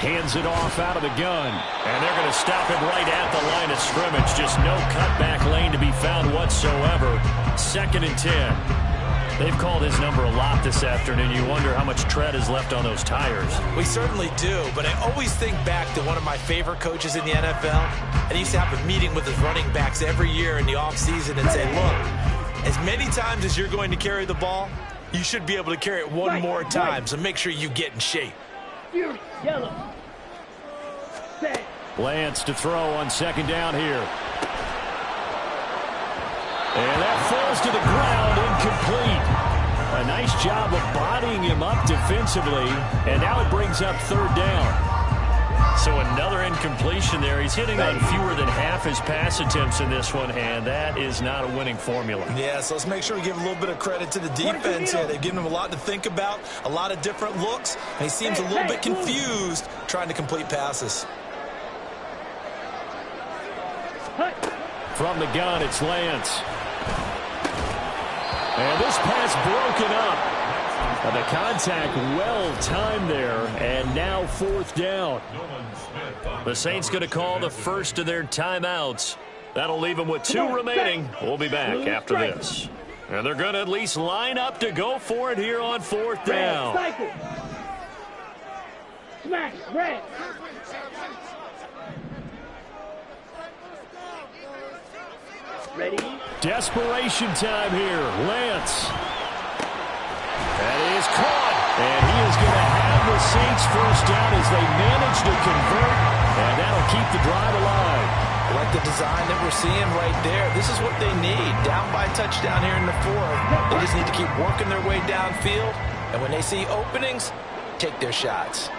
S1: Hands it off out of the gun. And they're going to stop him right at the line of scrimmage. Just no cutback lane to be found whatsoever. 2nd and 10. They've called his number a lot this afternoon. You wonder how much tread is left on those tires.
S5: We certainly do, but I always think back to one of my favorite coaches in the NFL. And he used to have a meeting with his running backs every year in the offseason and say, look, as many times as you're going to carry the ball, you should be able to carry it one more time, so make sure you get in shape.
S3: Yellow. Set.
S1: Lance to throw on 2nd down here. And that falls to the ground, incomplete. A nice job of bodying him up defensively, and now it brings up 3rd down. So another incompletion there. He's hitting on fewer than half his pass attempts in this one, and that is not a winning formula.
S5: Yeah, so let's make sure we give a little bit of credit to the defense here. They've given him a lot to think about, a lot of different looks, and he seems a little bit confused trying to complete passes.
S1: From the gun, it's Lance. And this pass broken up. And the contact well-timed there, and now 4th down. The Saints going to call the first of their timeouts. That'll leave them with 2 remaining. We'll be back after this. And they're going to at least line up to go for it here on 4th down.
S3: Smash, red. Ready?
S1: Desperation time here. Lance. That is caught. And he is going to have the Saints first down as they manage to convert. And that'll keep the drive alive.
S2: I like the design that we're seeing right there. This is what they need. Down by a touchdown here in the 4th. They just need to keep working their way downfield. And when they see openings, take their shots.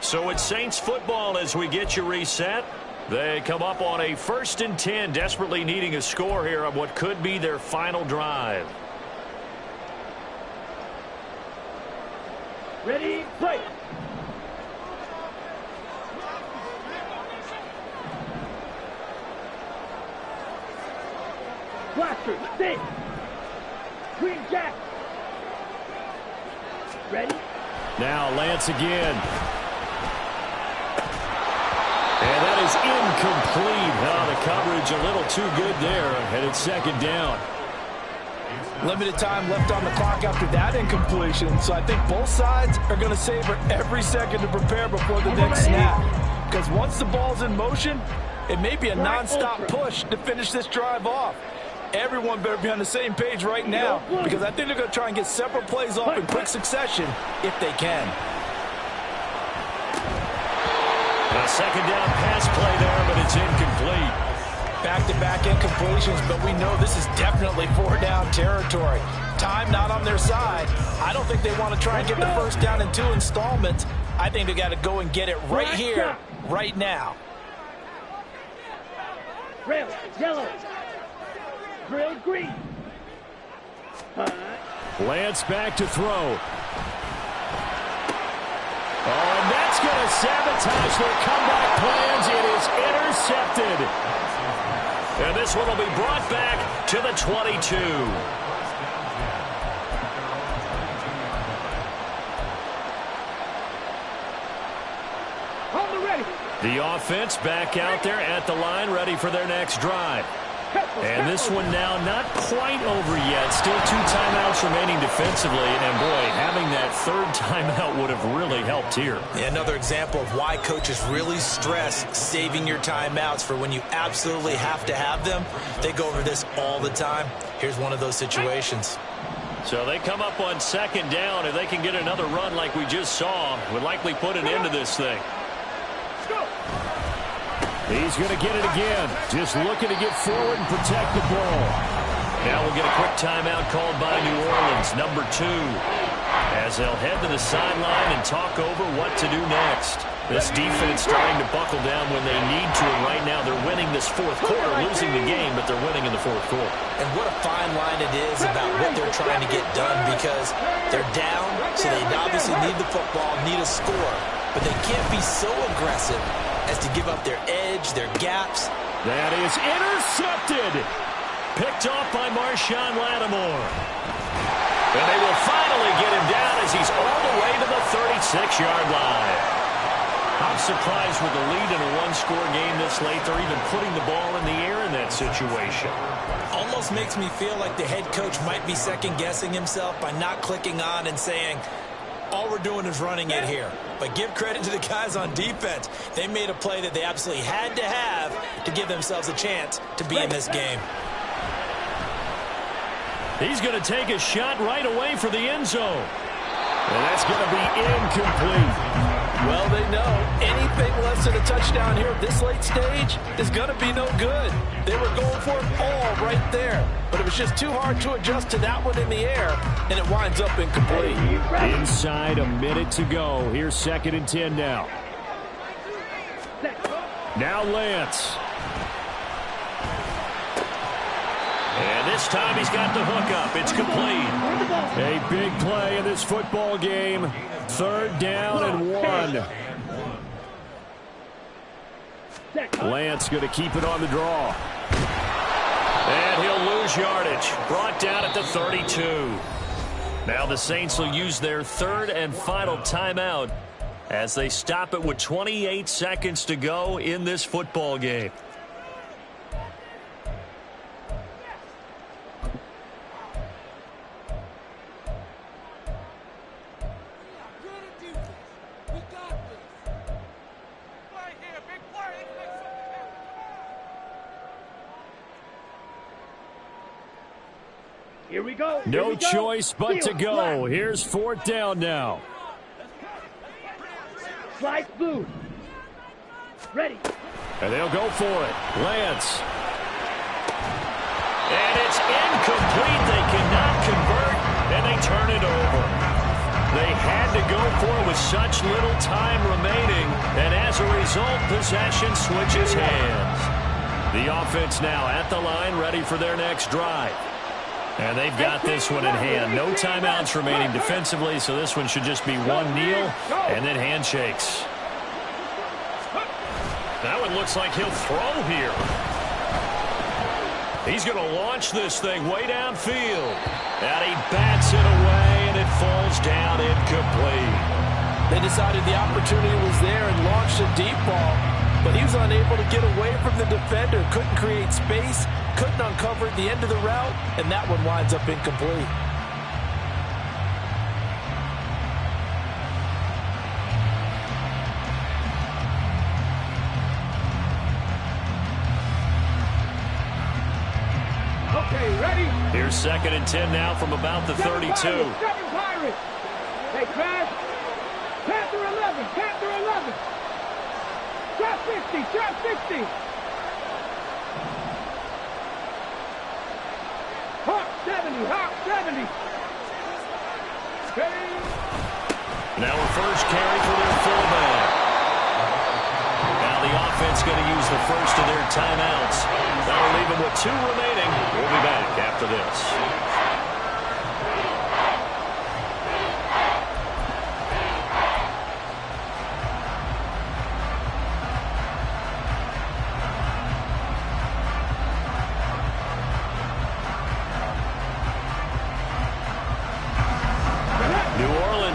S1: So it's Saints football as we get you reset. They come up on a 1st and 10, desperately needing a score here on what could be their final drive.
S3: Ready, play. Blaster, sit. Green Jack. Ready?
S1: Now Lance again. And that is incomplete. Oh, the coverage a little too good there, and it's 2nd down.
S4: Limited time left on the clock after that incompletion, so I think both sides are going to savor every second to prepare before the next snap. Because once the ball's in motion, it may be a non-stop push to finish this drive off. Everyone better be on the same page right now, because I think they're going to try and get several plays off in quick succession if they can.
S1: second down pass play there, but it's incomplete.
S2: Back-to-back incompletions, but we know this is definitely 4-down territory. Time not on their side. I don't think they want to try and get the first down in 2 installments. I think they got to go and get it right here, right now.
S3: Drill, yellow. Drill, green.
S1: Lance back to throw. Oh, and that's going to sabotage their comeback plans. It is intercepted. And this one will be brought back to the 22.
S3: On the ready.
S1: The offense back out there at the line, ready for their next drive. And this one now not quite over yet. Still 2 timeouts remaining defensively. And, boy, having that 3rd timeout would have really helped here.
S5: Yeah, another example of why coaches really stress saving your timeouts for when you absolutely have to have them. They go over this all the time. Here's one of those situations.
S1: So they come up on 2nd down. If they can get another run like we just saw, would likely put an end to this thing. He's going to get it again. Just looking to get forward and protect the ball. Now we'll get a quick timeout called by New Orleans, number 2. As they'll head to the sideline and talk over what to do next. This defense starting to buckle down when they need to. And right now they're winning this 4th quarter, losing the game, but they're winning in the 4th quarter.
S5: And what a fine line it is about what they're trying to get done, because they're down, so they obviously need the football, need a score. But they can't be so aggressive as to give up their edge, their gaps.
S1: That is intercepted. Picked off by Marshawn Lattimore. And they will finally get him down as he's all the way to the 36-yard line. I'm surprised with the lead in a 1-score game this late. They're even putting the ball in the air in that situation.
S5: Almost makes me feel like the head coach might be second-guessing himself by not clicking on and saying, all we're doing is running it here. But give credit to the guys on defense. They made a play that they absolutely had to have to give themselves a chance to be in this game.
S1: He's going to take a shot right away for the end zone. And that's going to be incomplete.
S4: Well, they know anything less than a touchdown here at this late stage is going to be no good. They were going for it all right there. But it was just too hard to adjust to that one in the air, and it winds up incomplete.
S1: Inside a minute to go. Here's 2nd and 10 now. Now Lance. And this time he's got the hook up. It's complete. A big play in this football game. 3rd down and 1. Lance going to keep it on the draw. And he'll lose yardage. Brought down at the 32. Now the Saints will use their 3rd and final timeout as they stop it with 28 seconds to go in this football game.
S3: Here we go.
S1: No choice but to go. Here's 4th down now.
S3: Slice blue. Ready.
S1: And they'll go for it. Lance. And it's incomplete. They cannot convert, and they turn it over. They had to go for it with such little time remaining, and as a result, possession switches hands. The offense now at the line, ready for their next drive. And they've got this one in hand. No timeouts remaining defensively, so this one should just be one kneel and then handshakes. That one looks like he'll throw here. He's going to launch this thing way downfield. And he bats it away, and it falls down incomplete.
S4: They decided the opportunity was there and launched a deep ball, but he was unable to get away from the defender, couldn't create space, couldn't uncover at the end of the route, and that one winds up incomplete.
S3: Okay, ready?
S1: Here's 2nd and 10 now from about the 32.
S3: Seven Pirates. Hey, Crash. Panther 11. Panther 11. Trap 60, trap 60. Hawk 70, Hawk 70. Ready?
S1: Now a first carry for their fullback. Now the offense going to use the first of their timeouts. That'll leave them with 2 remaining. We'll be back after this.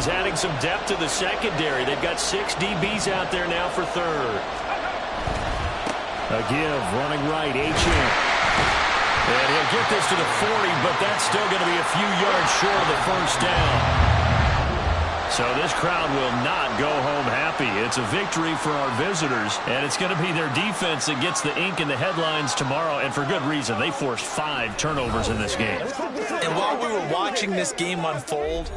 S1: Adding some depth to the secondary. They've got 6 DBs out there now for third. A give, running right, Achane. And he'll get this to the 40, but that's still going to be a few yards short of the first down. So this crowd will not go home happy. It's a victory for our visitors, and it's going to be their defense that gets the ink in the headlines tomorrow, and for good reason. They forced 5 turnovers in this game.
S5: And while we were watching this game unfold,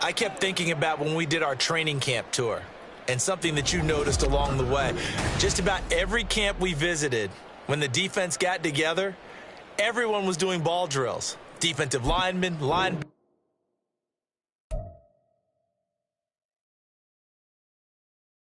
S5: I kept thinking about when we did our training camp tour and something that you noticed along the way. Just about every camp we visited, when the defense got together, everyone was doing ball drills. Defensive linemen,